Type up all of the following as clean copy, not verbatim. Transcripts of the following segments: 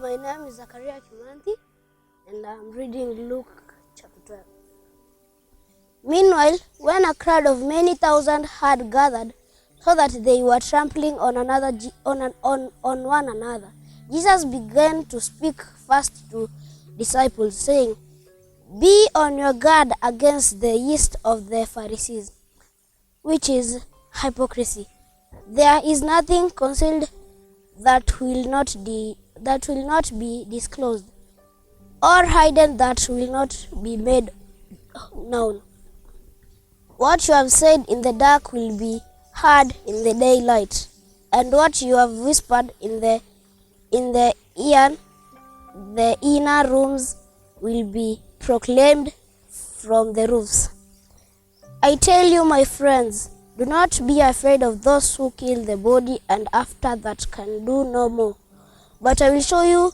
My name is Zakaria Kimanthi, and I'm reading Luke chapter 12. Meanwhile, when a crowd of many thousand had gathered, so that they were trampling on one another, Jesus began to speak first to disciples, saying, "Be on your guard against the yeast of the Pharisees, which is hypocrisy. There is nothing concealed that will not be disclosed, or hidden that will not be made known. What you have said in the dark will be heard in the daylight, and what you have whispered in the inner rooms will be proclaimed from the roofs. I tell you, my friends, do not be afraid of those who kill the body and after that can do no more. But I will show you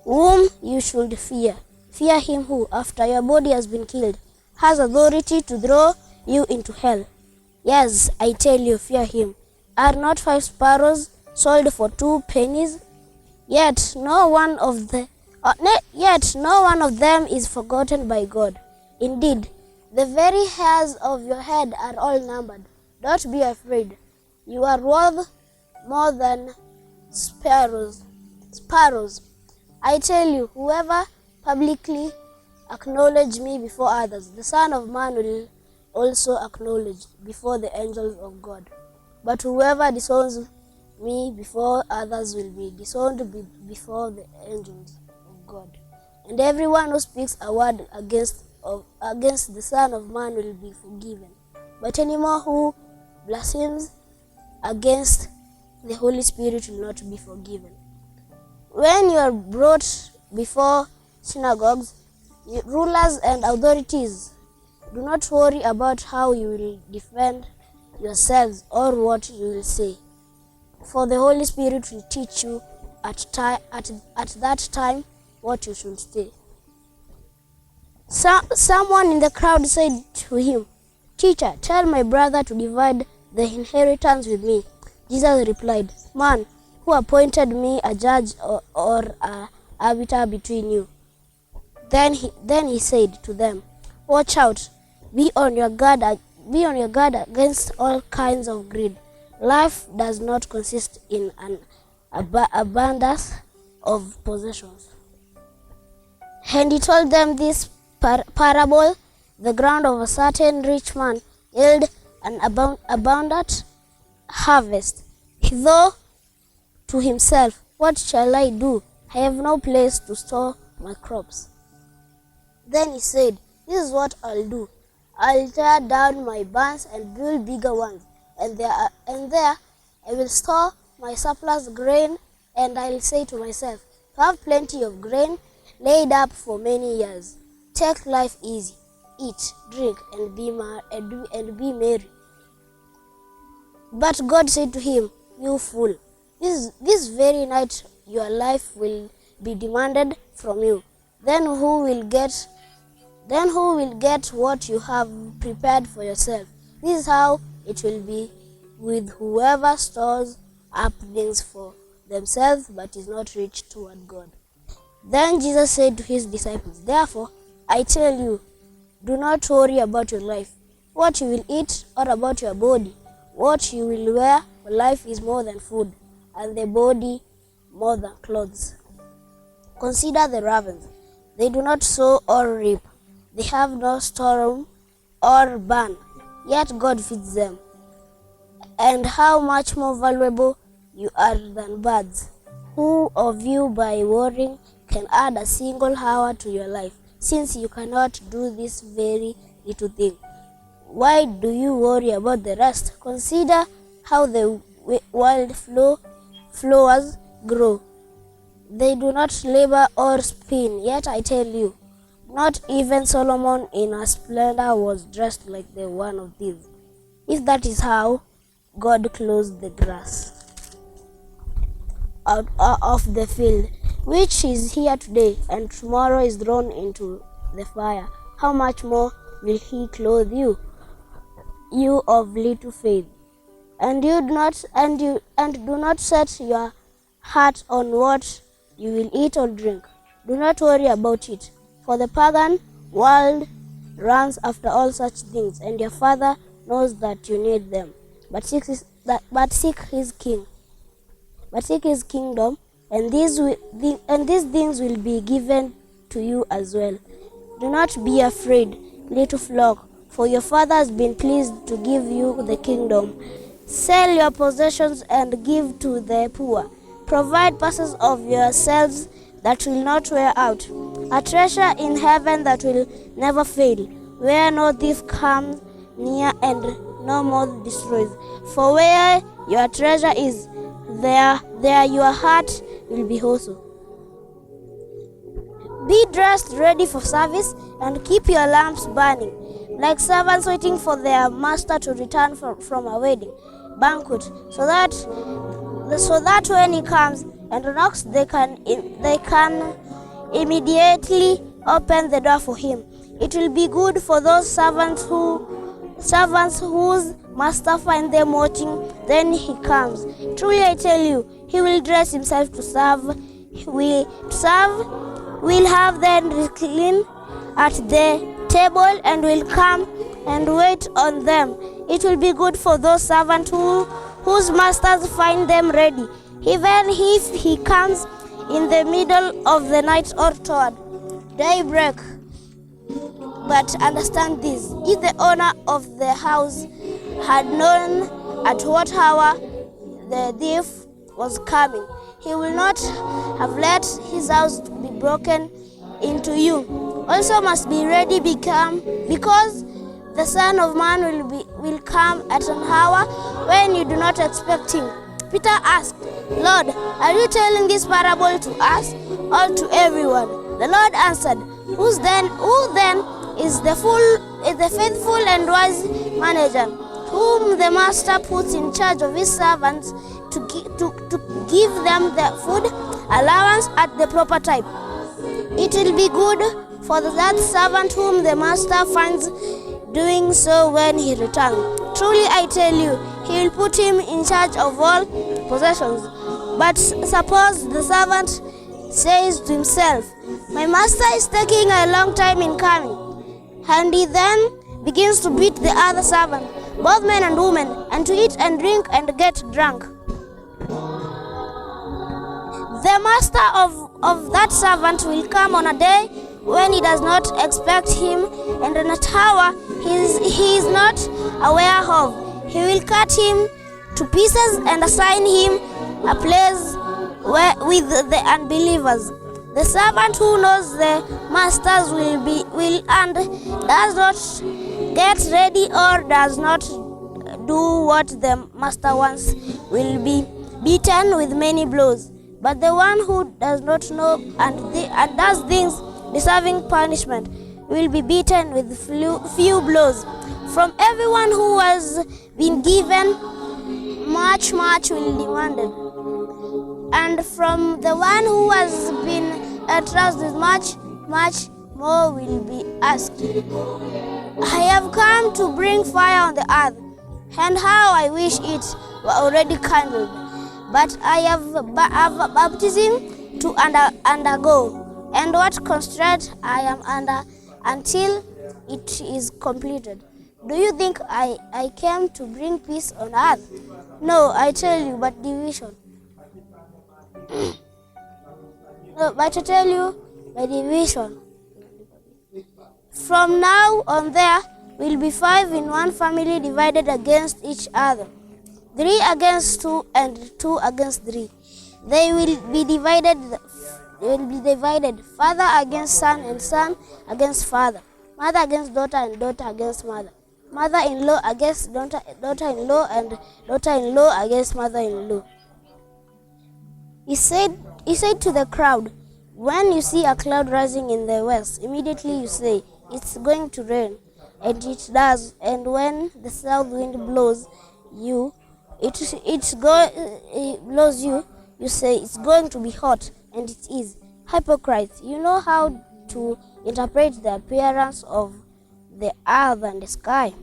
whom you should fear. Fear him who, after your body has been killed, has authority to throw you into hell. Yes, I tell you, fear him. Are not 5 sparrows sold for 2 pennies? Yet no one of them is forgotten by God. Indeed, the very hairs of your head are all numbered. Don't be afraid. You are worth more than sparrows. I tell you, whoever publicly acknowledges me before others, the Son of Man will also acknowledge before the angels of God. But whoever disowns me before others will be disowned before the angels of God. And everyone who speaks a word against the Son of Man will be forgiven. But anyone who blasphemes against the Holy Spirit will not be forgiven. When you are brought before synagogues, rulers and authorities, do not worry about how you will defend yourselves or what you will say, for the Holy Spirit will teach you at that time what you should say." Someone in the crowd said to him, "Teacher, tell my brother to divide the inheritance with me." Jesus replied, "Man, who appointed me a judge or a arbiter between you?" Then he said to them, "Watch out, be on your guard against all kinds of greed. Life does not consist in an abundance of possessions." And he told them this parable: the ground of a certain rich man yielded an abundant harvest. He thought to himself, "What shall I do? I have no place to store my crops." Then he said, "This is what I'll do. I'll tear down my barns and build bigger ones, and there I will store my surplus grain, and I'll say to myself, you have plenty of grain laid up for many years. Take life easy, eat, drink, and be merry." But God said to him, "You fool, this very night your life will be demanded from you. Then who will get what you have prepared for yourself? This is how it will be with whoever stores up things for themselves but is not rich toward God." Then Jesus said to his disciples, "Therefore, I tell you, do not worry about your life, what you will eat, or about your body, what you will wear, for life is more than food, and the body more than clothes. Consider the ravens. They do not sow or reap. They have no storeroom or barn, yet God feeds them. And how much more valuable you are than birds. Who of you, by worrying, can add a single hour to your life? Since you cannot do this very little thing, why do you worry about the rest? Consider how the wild flowers grow. They do not labor or spin, yet I tell you, not even Solomon in her splendor was dressed like the one of these. If that is how God clothes the grass of the field, which is here today and tomorrow is thrown into the fire, how much more will he clothe you, you of little faith? And do not set your heart on what you will eat or drink. Do not worry about it, for the pagan world runs after all such things, and your Father knows that you need them. But seek his kingdom, and these things will be given to you as well. Do not be afraid, little flock, for your Father has been pleased to give you the kingdom. Sell your possessions and give to the poor. Provide purses of yourselves that will not wear out, a treasure in heaven that will never fail, where no thief comes near and no moth destroys. For where your treasure is, there your heart will be also. Be dressed ready for service, and keep your lamps burning, like servants waiting for their master to return from a wedding banquet, so that when he comes and knocks, they can immediately open the door for him. It will be good for those servants whose master finds them watching. Then he comes. Truly I tell you, he will dress himself to serve. Will have them recline at the table and will come and wait on them. It will be good for those servants whose masters find them ready, even if he comes in the middle of the night or toward daybreak. But understand this, if the owner of the house had known at what hour the thief was coming, he will not have let his house be broken into. You also must be ready, because the Son of Man will come at an hour when you do not expect him. Peter asked, Lord, are you telling this parable to us or to everyone? The Lord answered, Who then is the faithful and wise manager, whom the master puts in charge of his servants to give them the food allowance at the proper time? It will be good for that servant whom the master finds doing so when he returns. Truly I tell you, he will put him in charge of all possessions. But suppose the servant says to himself, My master is taking a long time in coming, and he then begins to beat the other servant, both men and women, and to eat and drink and get drunk. The master of that servant will come on a day when he does not expect him, and in a hour he is not aware of. He will cut him to pieces and assign him a place with the unbelievers. The servant who knows the master's will and does not get ready or does not do what the master wants will be beaten with many blows. But the one who does not know and does things deserving punishment will be beaten with few blows. From everyone who has been given, much will be demanded, and from the one who has been entrusted much more will be asked. I have come to bring fire on the earth, and how I wish it were already kindled. But I have baptism to undergo, and what constraint I am under until it is completed. Do you think I came to bring peace on earth? No, I tell you, but division. No, but I tell you, by division. From now on there will be 5 in one family divided against each other, 3 against 2 and 2 against 3. They will be divided, father against son and son against father, mother against daughter and daughter against mother, mother-in-law against daughter-in-law and daughter-in-law against mother-in-law. He said to the crowd, when you see a cloud rising in the west, immediately you say, it's going to rain, and it does. And when the south wind blows you, you say it's going to be hot, and it is. Hypocrites, you know how to interpret the appearance of the earth and the sky.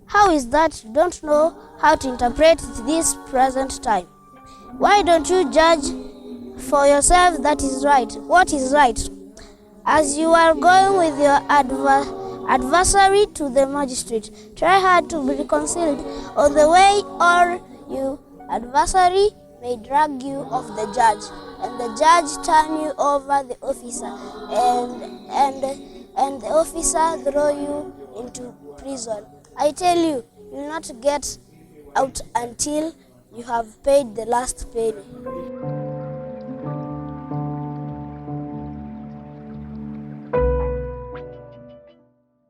How is that you don't know how to interpret this present time? Why don't you judge for yourself that is right? What is right? As you are going with your adversary to the magistrate, try hard to be reconciled on the way, or your adversary may drag you off the judge, and the judge turn you over the officer, and the officer throw you into prison. I tell you, you will not get out until you have paid the last penny.